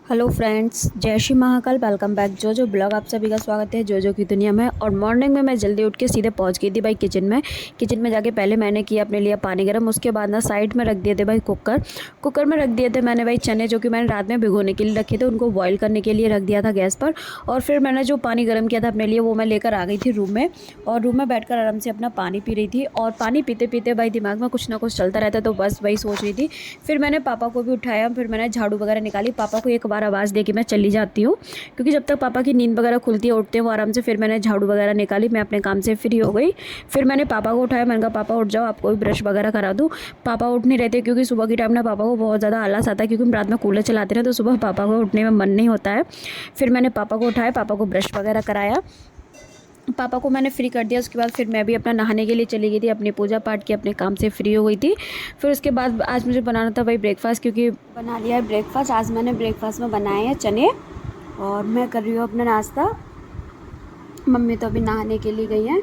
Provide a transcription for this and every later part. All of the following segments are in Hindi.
हेलो फ्रेंड्स, जय श्री महाकाल। वेलकम बैक जो ब्लॉग। आप सभी का स्वागत है जो की दुनिया में। और मॉर्निंग में मैं जल्दी उठ के सीधे पहुंच गई थी भाई किचन में जाके पहले मैंने किया अपने लिए पानी गर्म। उसके बाद ना साइड में रख दिए थे भाई कुकर में रख दिए थे मैंने भाई चने, जो कि मैंने रात में भिगोने के लिए रखे थे, उनको बॉयल करने के लिए रख दिया था गैस पर। और फिर मैंने जो पानी गर्म किया था अपने लिए वो मैं लेकर आ गई थी रूम में, और रूम में बैठ आराम से अपना पानी पी रही थी। और पानी पीते पीते भाई दिमाग में कुछ ना कुछ चलता रहता, तो बस वही सोच रही थी। फिर मैंने पापा को भी उठाया, फिर मैंने झाड़ू वगैरह निकाली। पापा को एक बार आवाज़ दे के मैं चली जाती हूँ, क्योंकि जब तक पापा की नींद वगैरह खुलती है, उठते हैं वो आराम से। फिर मैंने झाड़ू वगैरह निकाली, मैं अपने काम से फ्री हो गई। फिर मैंने पापा को उठाया, मैंने कहा पापा उठ जाओ, आपको भी ब्रश वगैरह करा दूँ। पापा उठ नहीं रहते, क्योंकि सुबह के टाइम ना पापा को बहुत ज़्यादा आलस आता है, क्योंकि हम रात में कूलर चलाते हैं, तो सुबह पापा को उठने में मन नहीं होता है। फिर मैंने पापा को उठाया, पापा को ब्रश वगैरह कराया, पापा को मैंने फ्री कर दिया। उसके बाद फिर मैं भी अपना नहाने के लिए चली गई थी, अपनी पूजा पाठ की, अपने काम से फ्री हो गई थी। फिर उसके बाद आज मुझे बनाना था भाई ब्रेकफास्ट, क्योंकि बना लिया है ब्रेकफास्ट। आज मैंने ब्रेकफास्ट में बनाए हैं चने, और मैं कर रही हूँ अपना नाश्ता। मम्मी तो अभी नहाने के लिए गई हैं।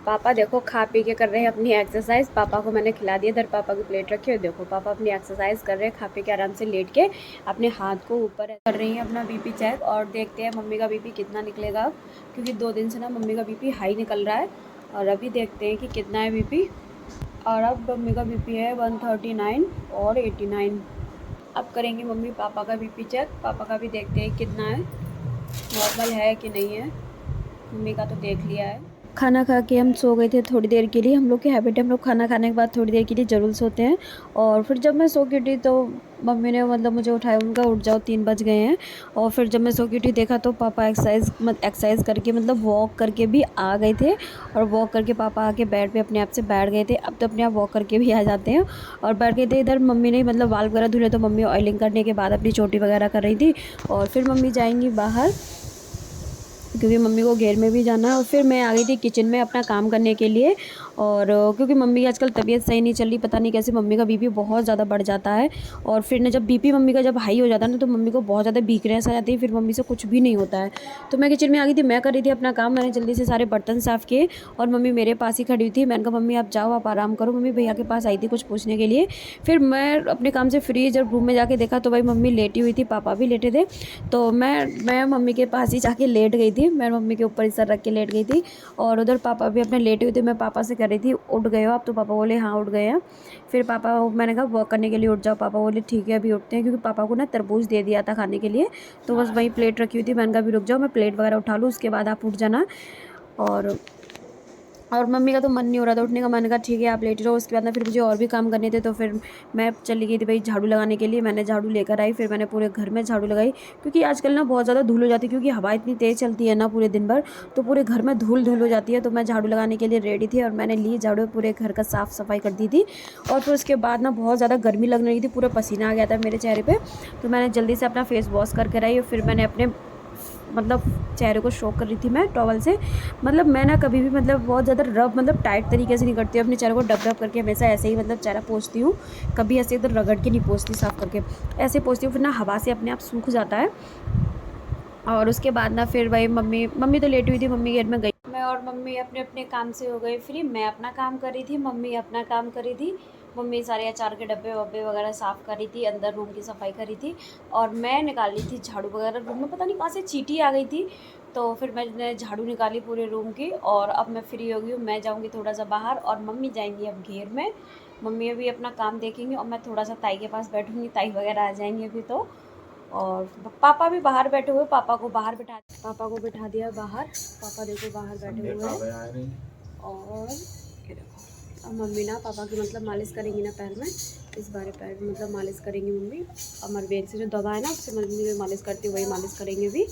पापा देखो खा पी के कर रहे हैं अपनी एक्सरसाइज। पापा को मैंने खिला दिया, इधर पापा की प्लेट रखी है, देखो पापा अपनी एक्सरसाइज कर रहे हैं, खा पी के आराम से लेट के अपने हाथ को ऊपर कर रही हैं अपना बीपी चेक। और देखते हैं मम्मी का बीपी कितना निकलेगा अब, क्योंकि 2 दिन से ना मम्मी का बीपी हाई निकल रहा है। और अभी देखते हैं कि कितना है बीपी। और अब मम्मी का बीपी है 139 और 89। अब करेंगे मम्मी पापा का बीपी चेक। पापा का भी देखते हैं कितना है, नॉर्मल है कि नहीं है। मम्मी का तो देख लिया है। खाना खा के हम सो गए थे थोड़ी देर के लिए। हम लोग की हैबिट है, हम लोग खाना खाने के बाद थोड़ी देर के लिए ज़रूर सोते हैं। और फिर जब मैं सो के उठी तो मम्मी ने मतलब मुझे उठाया, उनका उठ जाओ 3 बज गए हैं। और फिर जब मैं सो के उठी देखा तो पापा एक्सरसाइज करके मतलब वॉक करके भी आ गए थे। और वॉक करके पापा आके बेड पे अपने आप से बैठ गए थे। अब तो अपने आप वॉक करके भी आ जाते हैं। और बैठ गए थे इधर। मम्मी ने मतलब बाल वगैरह धुले, तो मम्मी ऑयलिंग करने के बाद अपनी चोटी वगैरह कर रही थी। और फिर मम्मी जाएंगी बाहर, क्योंकि मम्मी को घेर में भी जाना है। और फिर मैं आ गई थी किचन में अपना काम करने के लिए। और क्योंकि मम्मी की आजकल तबीयत सही नहीं चल रही, पता नहीं कैसे मम्मी का बीपी बहुत ज़्यादा बढ़ जाता है। और फिर ना जब बीपी मम्मी का जब हाई हो जाता है ना, तो मम्मी को बहुत ज़्यादा वीकनेस आ जाती है, फिर मम्मी से कुछ भी नहीं होता है। तो मैं किचन में आ गई थी, मैं कर रही थी अपना काम। मैंने जल्दी से सारे बर्तन साफ़ किए, और मम्मी मेरे पास ही खड़ी हुई थी। मैंने कहा मम्मी आप जाओ, आप आराम करो। मम्मी भैया के पास आई थी कुछ पूछने के लिए। फिर मैं अपने काम से फ्री जब रूम में जाके देखा तो भाई मम्मी लेटी हुई थी, पापा भी लेटे थे। तो मैं मम्मी के पास ही जाके लेट गई थी। मैं मम्मी के ऊपर ही सर रख के लेट गई थी। और उधर पापा भी अपने लेटे हुए थे। मैं पापा से कह रही थी उठ गए हो आप? तो पापा बोले हाँ उठ गए हैं। फिर पापा, मैंने कहा वॉक करने के लिए उठ जाओ। पापा बोले ठीक है अभी उठते हैं, क्योंकि पापा को ना तरबूज दे दिया था खाने के लिए। तो बस वही प्लेट रखी हुई थी। मैंने कहा अभी रुक जाओ, मैं प्लेट वगैरह उठा लूँ, उसके बाद आप उठ जाना। और मम्मी का तो मन नहीं हो रहा था उठने का। मैंने कहा ठीक है आप लेट रहो। उसके बाद ना फिर मुझे और भी काम करने थे, तो फिर मैं चली गई थी भाई झाड़ू लगाने के लिए। मैंने झाड़ू लेकर आई, फिर मैंने पूरे घर में झाड़ू लगाई, क्योंकि आजकल ना बहुत ज़्यादा धूल हो जाती है, क्योंकि हवा इतनी तेज़ चलती है ना पूरे दिन भर, तो पूरे घर में धूल धूल हो जाती है। तो मैं झाड़ू लगाने के लिए रेडी थी, और मैंने ली झाड़ू, पूरे घर का साफ़ सफाई कर दी थी। और फिर उसके बाद ना बहुत ज़्यादा गर्मी लगने लगी थी, पूरा पसीना आ गया था मेरे चेहरे पर। तो मैंने जल्दी से अपना फेस वॉश करके आई, और फिर मैंने अपने मतलब चेहरे को शो कर रही थी मैं टॉवल से। मतलब मैं ना कभी भी मतलब बहुत ज़्यादा रब मतलब टाइट तरीके से नहीं करती हूँ अपने चेहरे को। डब डब करके हमेशा ऐसे ही मतलब चेहरा पोंछती हूँ, कभी ऐसे इधर रगड़ के नहीं पोंछती, साफ़ करके ऐसे पोंछती हूँ। फिर ना हवा से अपने आप सूख जाता है। और उसके बाद ना फिर वही मम्मी तो लेटी हुई थी, मम्मी गेट में गई। मैं और मम्मी अपने अपने काम से हो गए फ्री। मैं अपना काम कर रही थी, मम्मी अपना काम कर रही थी। मम्मी सारे अचार के डब्बे वब्बे वगैरह साफ़ कर रही थी, अंदर रूम की सफाई कर रही थी। और मैं निकाल रही थी झाड़ू वगैरह। रूम में पता नहीं कहाँ से चींटी आ गई थी, तो फिर मैंने झाड़ू निकाली पूरे रूम की। और अब मैं फ्री हो गई हूँ, मैं जाऊँगी थोड़ा सा बाहर, और मम्मी जाएंगी अब घेर में। मम्मी अभी अपना काम देखेंगी, और मैं थोड़ा सा ताई के पास बैठूँगी, ताई वगैरह आ जाएंगी अभी तो। और पापा भी बाहर बैठे हुए, पापा को बिठा दिया बाहर। पापा देखो बाहर बैठे हुए हैं। और ये देखो अब मम्मी ना पापा की मतलब मालिश करेंगी ना पैर में। इस बारे पैर में मतलब मालिश करेंगी मम्मी। अमरवेद से जो दवा है ना उससे मम्मी जो मालिश करती है वही मालिश करेंगे अभी।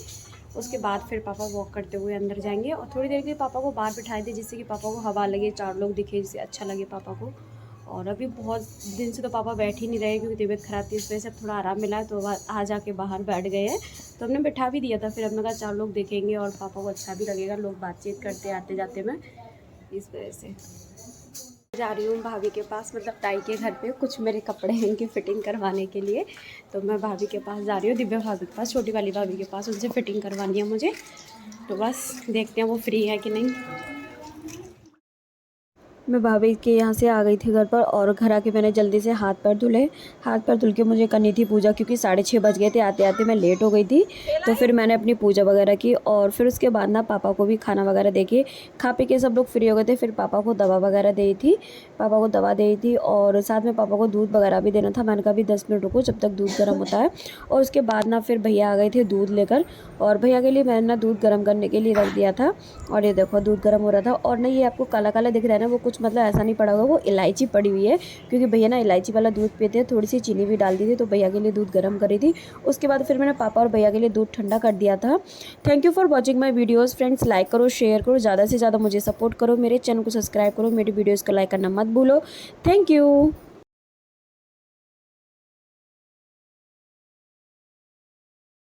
उसके बाद फिर पापा वॉक करते हुए अंदर जाएंगे, और थोड़ी देर के लिए पापा को बाहर बिठाए थे, जिससे कि पापा को हवा लगे, 4 लोग दिखे, जिससे अच्छा लगे पापा को। और अभी बहुत दिन से तो पापा बैठ ही नहीं रहे, क्योंकि तबीयत ख़राब थी, इस वजह से अब थोड़ा आराम मिला है, तो आ जाके बाहर बैठ गए हैं। तो हमने बिठा भी दिया था, फिर हमने कहा 4 लोग देखेंगे और पापा को अच्छा भी लगेगा, लोग बातचीत करते आते जाते में, इस वजह से जा रही हूँ भाभी के पास, मतलब ताई के घर पे कुछ मेरे कपड़े हैं इनकी फ़िटिंग करवाने के लिए। तो मैं भाभी के पास जा रही हूँ, दिव्या भाभी के पास, छोटी वाली भाभी के पास, उनसे फ़िटिंग करवानी है मुझे। तो बस देखते हैं वो फ्री है कि नहीं। मैं भाभी के यहाँ से आ गई थी घर पर और घर आके मैंने जल्दी से हाथ पैर धुले। हाथ पैर धुल के मुझे करनी थी पूजा, क्योंकि 6:30 बज गए थे, आते आते मैं लेट हो गई थी। तो फिर मैंने अपनी पूजा वगैरह की और फिर उसके बाद ना पापा को भी खाना वगैरह दे के खा पी के सब लोग फ्री हो गए थे। फिर पापा को दवा वगैरह दी थी, पापा को दवा दी थी और साथ में पापा को दूध वगैरह भी देना था। मैंने कहा भी 10 मिनट रुको जब तक दूध गर्म होता है। और उसके बाद ना फिर भैया आ गए थे दूध लेकर, और भैया के लिए मैंने ना दूध गर्म करने के लिए रख दिया था। और ये देखो दूध गर्म हो रहा था। और ना ये आपको काला काला दिख रहा है ना, वो कुछ मतलब ऐसा नहीं पड़ा होगा, वो इलायची पड़ी हुई है, क्योंकि भैया ना इलायची वाला दूध पीते हैं। थोड़ी सी चीनी भी डाल दी थी, तो भैया के लिए दूध गर्म करी थी। उसके बाद फिर मैंने पापा और भैया के लिए दूध ठंडा कर दिया था। Thank you for watching my videos friends. Like करो, शेयर करो, ज़्यादा से ज़्यादा मुझे सपोर्ट करो, मेरे चैनल को सब्सक्राइब करो, मेरी वीडियोज़ को लाइक करना मत भूलो। Thank you.